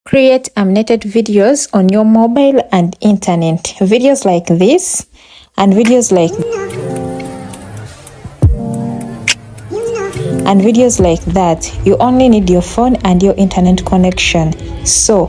Create animated videos on your mobile and internet. Videos like this and videos like that. You only need your phone and your internet connection. So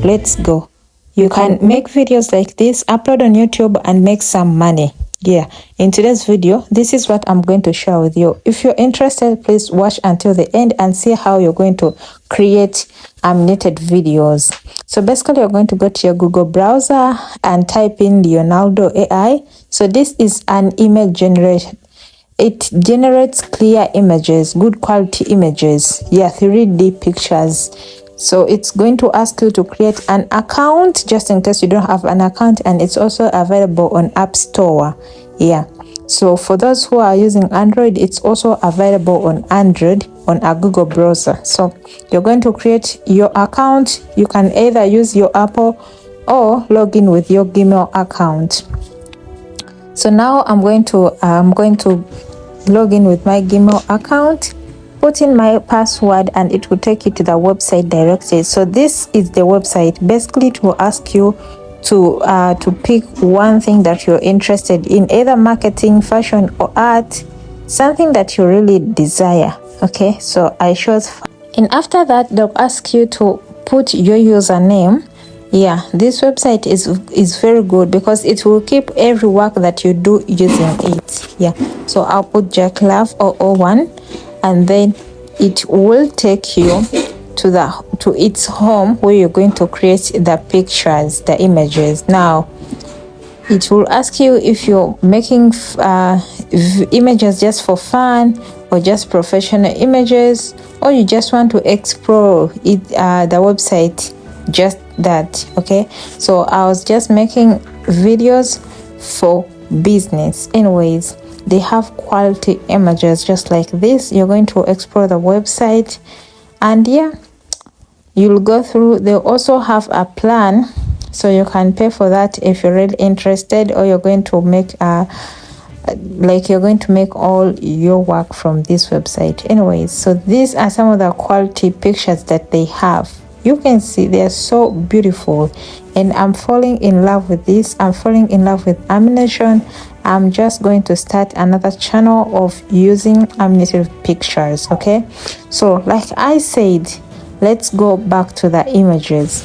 let's go. You can make videos like this, upload on YouTube and make some money. Yeah, in today's video, this is what I'm going to share with you. If you're interested, please watch until the end and see how you're going to create animated videos. So basically, you're going to go to your Google browser and type in Leonardo AI. So this is an image generator. It generates clear images, good quality images. Yeah, 3D pictures. So it's going to ask you to create an account just in case you don't have an account, and it's also available on App Store. Yeah, so for those who are using Android, it's also available on Android on a Google browser. So you're going to create your account. You can either use your Apple or log in with your Gmail account. So now I'm going to log in with my Gmail account, put in my password, and it will take you to the website directly. So this is the website. Basically, it will ask you to pick one thing that you're interested in, either marketing, fashion, or art, something that you really desire. Okay, so I chose, and after that they'll ask you to put your username. Yeah, this website is very good because it will keep every work that you do using it. Yeah, so I'll put Jack Love 001, and then it will take you to its home where you're going to create the pictures, the images. Now it will ask you if you're making images just for fun, or just professional images, or you just want to explore it, the website, just that. Okay, so I was just making videos for business. Anyways, they have quality images just like this. You're going to explore the website, and yeah, you'll go through. They also have a plan, so you can pay for that if you're really interested, or you're going to make you're going to make all your work from this website. Anyways, so these are some of the quality pictures that they have. You can see they're so beautiful, and I'm falling in love with this. I'm falling in love with animation. I'm just going to start another channel of using animated pictures. Okay, so like I said, let's go back to the images.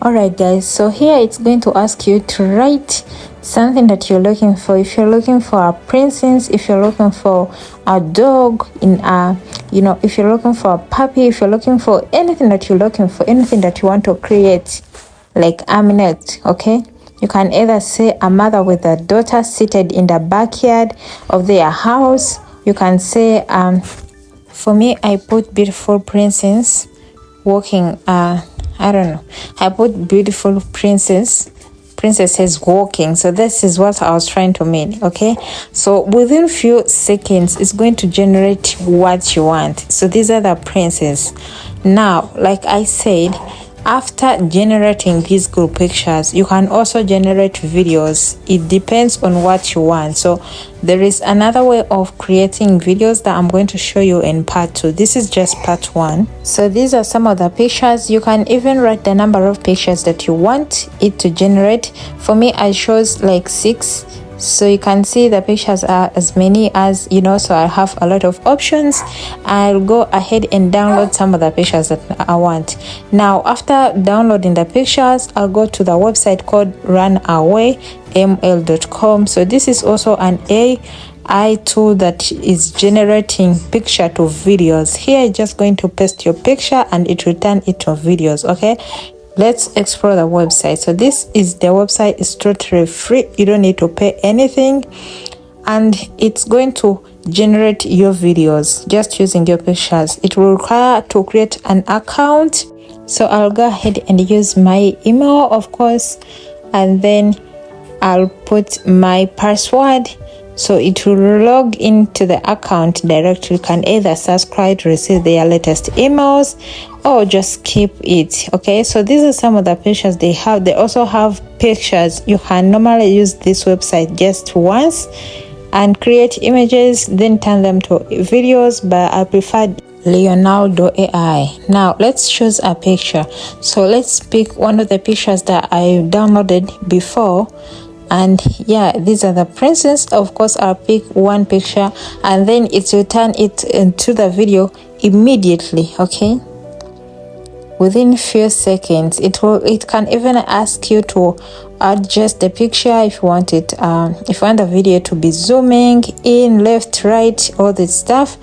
All right guys, so here it's going to ask you to write something that you're looking for. If you're looking for a princess, if you're looking for a dog, if you're looking for a puppy, if you're looking for anything that you're looking for, anything that you want to create, like Aminated. Okay, you can either say a mother with a daughter seated in the backyard of their house. You can say for me, I put beautiful princess walking. I don't know, I put beautiful princesses walking. So this is what I was trying to mean. Okay, so within few seconds it's going to generate what you want. So these are the princes. Now, like I said, after generating these good pictures, you can also generate videos. It depends on what you want. So there is another way of creating videos that I'm going to show you in part 2. This is just part 1. So these are some of the pictures. You can even write the number of pictures that you want it to generate. For me, I chose like 6. So you can see the pictures are as many as so I have a lot of options. I'll go ahead and download some of the pictures that I want. Now after downloading the pictures, I'll go to the website called runaway.ml.com. so this is also an AI tool that is generating picture to videos. Here you're just going to paste your picture and it will turn it to videos. Okay, let's explore the website. So this is the website. It's totally free. You don't need to pay anything, and it's going to generate your videos just using your pictures. It will require to create an account. So I'll go ahead and use my email, of course, and then I'll put my password. So it will log into the account directly. You can either subscribe to receive their latest emails or just keep it. Okay, so these are some of the pictures they have. They also have pictures. You can normally use this website just once and create images, then turn them to videos, but I prefer Leonardo AI. Now let's choose a picture. So let's pick one of the pictures that I downloaded before, and yeah, these are the princes. Of course, I'll pick one picture and then it will turn it into the video immediately. Okay, within few seconds. It can even ask you to adjust the picture if you want it, if you want the video to be zooming in, left, right, all this stuff,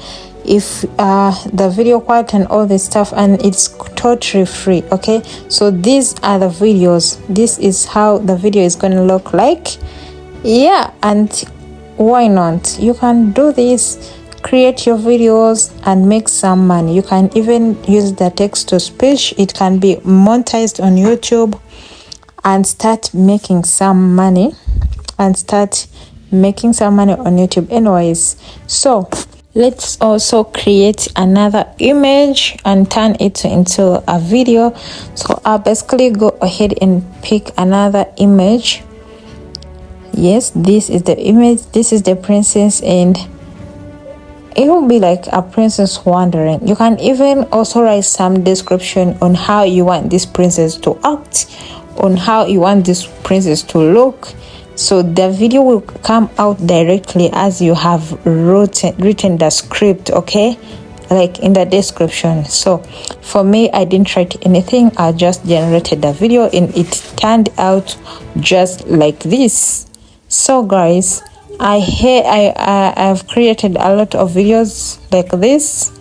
if the video quality and all this stuff, and it's totally free. Okay, so these are the videos. This is how the video is going to look like. Yeah, and why not? You can do this, create your videos and make some money. You can even use the text to speech. It can be monetized on YouTube and start making some money on YouTube. Anyways, so let's also create another image and turn it into a video. So I'll basically go ahead and pick another image. Yes, this is the image. This is the princess, and it will be like a princess wandering. You can even also write some description on how you want this princess to act, on how you want this princess to look. So the video will come out directly as you have written the script, okay, like in the description. So for me, I didn't write anything. I just generated the video and it turned out just like this. So guys, I've created a lot of videos like this.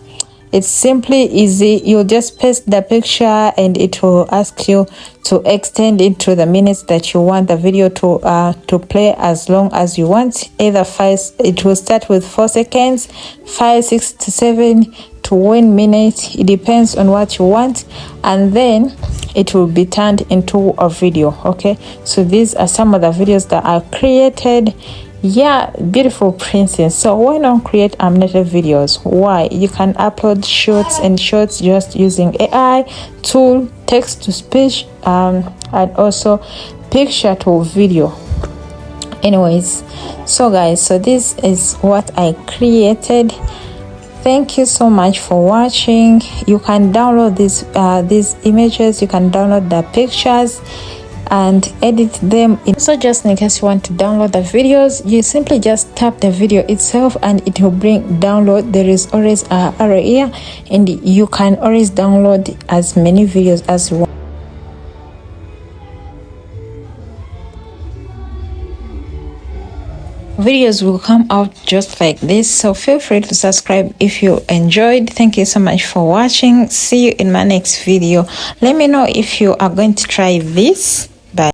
It's simply easy. You just paste the picture and it will ask you to extend it to the minutes that you want the video to play, as long as you want. Either it will start with 4 seconds, 5, 6 to 7 to 1 minute. It depends on what you want, and then it will be turned into a video. Okay, so these are some of the videos that I created. Yeah, beautiful princess. So why not create animated videos? Why? You can upload shorts just using AI tool, text to speech, and also picture to video. Anyways, so guys, so this is what I created. Thank you so much for watching. You can download these images. You can download the pictures and edit them. So just in case you want to download the videos, you simply just tap the video itself and it will bring download. There is always a arrow here, and you can always download as many videos as you want. Videos will come out just like this, so feel free to subscribe if you enjoyed. Thank you so much for watching. See you in my next video. Let me know if you are going to try this.